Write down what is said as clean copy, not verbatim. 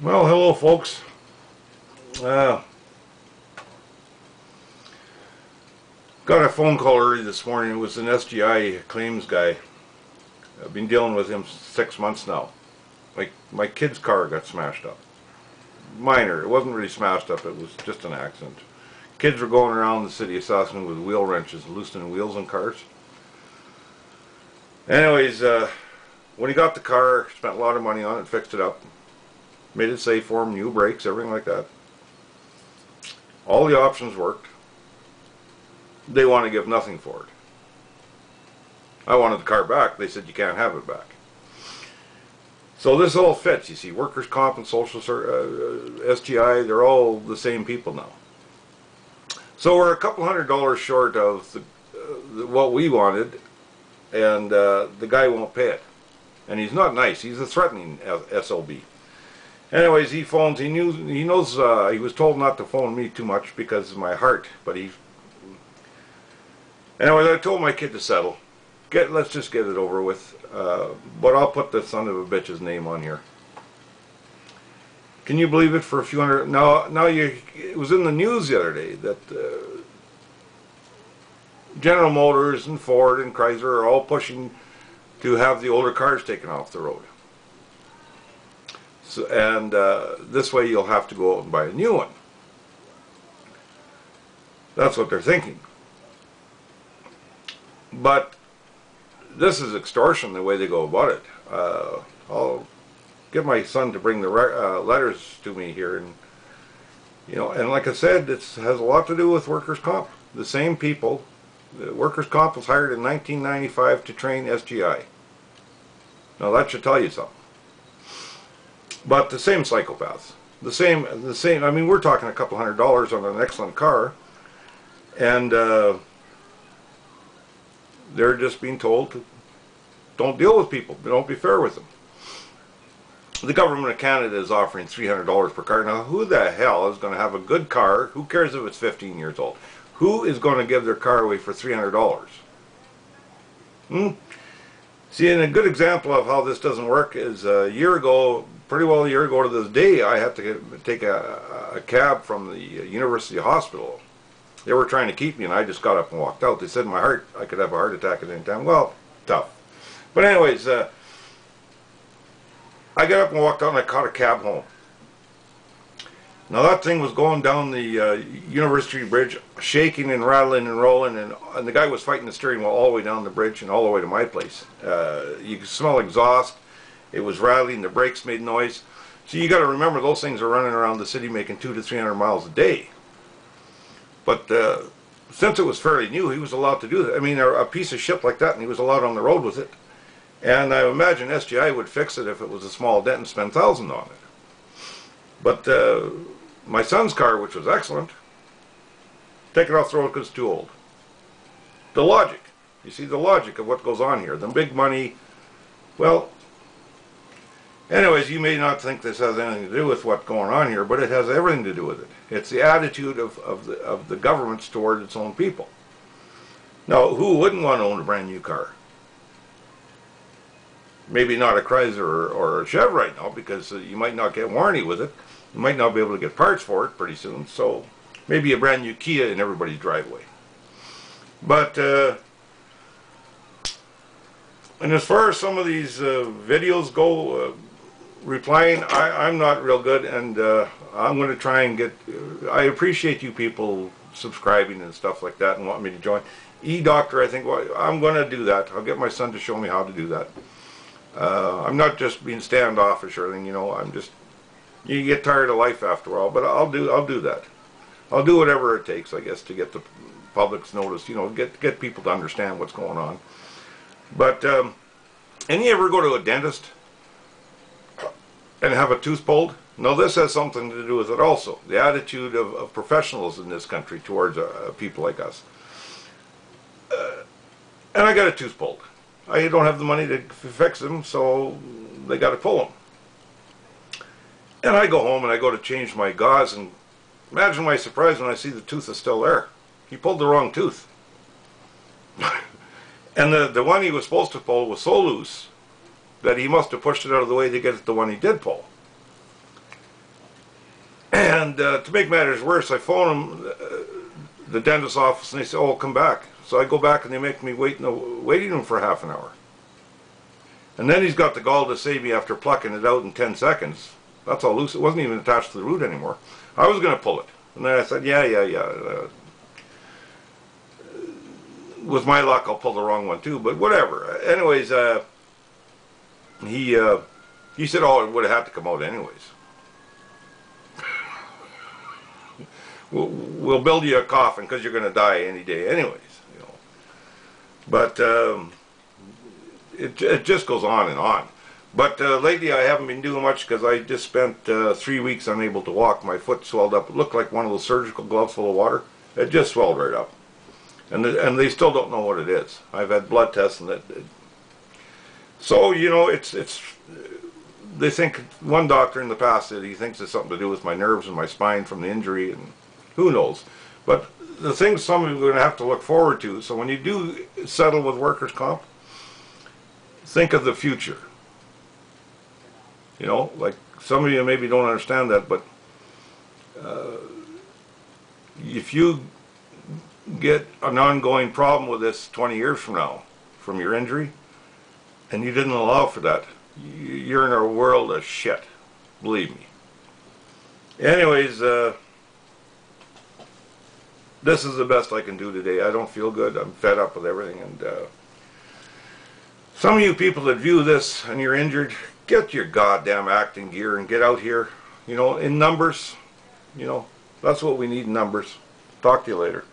Well, hello folks. Uh, got a phone call early this morning. It was an SGI claims guy. I've been dealing with him 6 months now. My kid's car got smashed up. Minor. It wasn't really smashed up. It was just an accident. Kids were going around the city of Saskatoon with wheel wrenches, loosening wheels on cars. Anyways, when he got the car, spent a lot of money on it, fixed it up. Made it safe for him, new brakes, everything like that. All the options worked. They want to give nothing for it. I wanted the car back. They said you can't have it back. So this all fits, you see. Workers' comp and social SGI, they're all the same people now. So we're a couple $100 short of what we wanted, and the guy won't pay it. And he's not nice. He's a threatening SOB. Anyways, he phones. He knows. He was told not to phone me too much because of my heart. But anyways, I told my kid to settle. Let's just get it over with. But I'll put the son of a bitch's name on here. Can you believe it? For a few hundred. It was in the news the other day that General Motors and Ford and Chrysler are all pushing to have the older cars taken off the road. So, and this way you'll have to go out and buy a new one. That's what they're thinking. But this is extortion the way they go about it. I'll get my son to bring the letters to me here, and and like I said, it has a lot to do with workers' comp. The same people. The workers' comp was hired in 1995 to train SGI. Now that should tell you something. But the same psychopaths, the same. I mean, we're talking a couple $100 on an excellent car, and they're just being told to don't deal with people. Don't be fair with them. The government of Canada is offering $300 per car. Now, who the hell is going to have a good car? Who cares if it's 15 years old? Who is going to give their car away for $300? See, and a good example of how this doesn't work is a year ago. Pretty well a year ago to this day, I had to take a cab from the University Hospital. They were trying to keep me, and I just got up and walked out. They said I could have a heart attack at any time. Well, tough. But anyways, I got up and walked out, and I caught a cab home. Now that thing was going down the University Bridge, shaking and rattling and rolling, and the guy was fighting the steering wheel all the way down the bridge and all the way to my place. You could smell exhaust. It was rattling, the brakes made noise. So you got to remember, those things are running around the city making 200 to 300 miles a day. But since it was fairly new, he was allowed to do that. I mean, a piece of shit like that, and he was allowed on the road with it. And I imagine SGI would fix it if it was a small dent and spend thousands on it. But my son's car, which was excellent, take it off the road because it's too old. The logic. You see the logic of what goes on here. The big money, well, anyways, you may not think this has anything to do with what's going on here, but it has everything to do with it. It's the attitude of the governments toward its own people. Now, who wouldn't want to own a brand new car? Maybe not a Chrysler or a Chev right now, because you might not get warranty with it. You might not be able to get parts for it pretty soon. So maybe a brand new Kia in everybody's driveway. But and as far as some of these videos go, replying, I'm not real good, and I'm going to try and get. I appreciate you people subscribing and stuff like that and want me to join. E-Doctor, I think, well, I'm going to do that. I'll get my son to show me how to do that. I'm not just being standoffish or anything, I'm just. You get tired of life after a while, but I'll do that. I'll do whatever it takes, I guess, to get the public's notice. Get people to understand what's going on. But and you ever go to a dentist and have a tooth pulled? No, this has something to do with it also. The attitude of professionals in this country towards people like us. And I got a tooth pulled. I don't have the money to fix them, so they got to pull them. And I go home and I go to change my gauze, and imagine my surprise when I see the tooth is still there. He pulled the wrong tooth. And the one he was supposed to pull was so loose that he must have pushed it out of the way to get the one he did pull. And to make matters worse, I phone them, the dentist's office, and they say, oh, come back. So I go back and they make me wait in the waiting room for half an hour. And then he's got the gall to say me after plucking it out in 10 seconds. That's all loose. It wasn't even attached to the root anymore. I was going to pull it. And then I said, yeah. With my luck, I'll pull the wrong one too, but whatever. Anyways, he said, oh, it would have had to come out anyways. We'll build you a coffin because you're going to die any day anyways. You know. But it just goes on and on. But lately I haven't been doing much because I just spent 3 weeks unable to walk. My foot swelled up. It looked like one of those surgical gloves full of water. It just swelled right up. And they still don't know what it is. I've had blood tests and so, you know, they think, one doctor in the past said he thinks it's something to do with my nerves and my spine from the injury, and who knows. But the things some of you are going to have to look forward to, so when you do settle with workers' comp, think of the future. You know, like some of you maybe don't understand that, but if you get an ongoing problem with this 20 years from now, from your injury, and you didn't allow for that, you're in a world of shit. Believe me. Anyways, this is the best I can do today. I don't feel good. I'm fed up with everything. And some of you people that view this and you're injured, get your goddamn acting gear and get out here. You know, in numbers. You know, that's what we need, numbers. Talk to you later.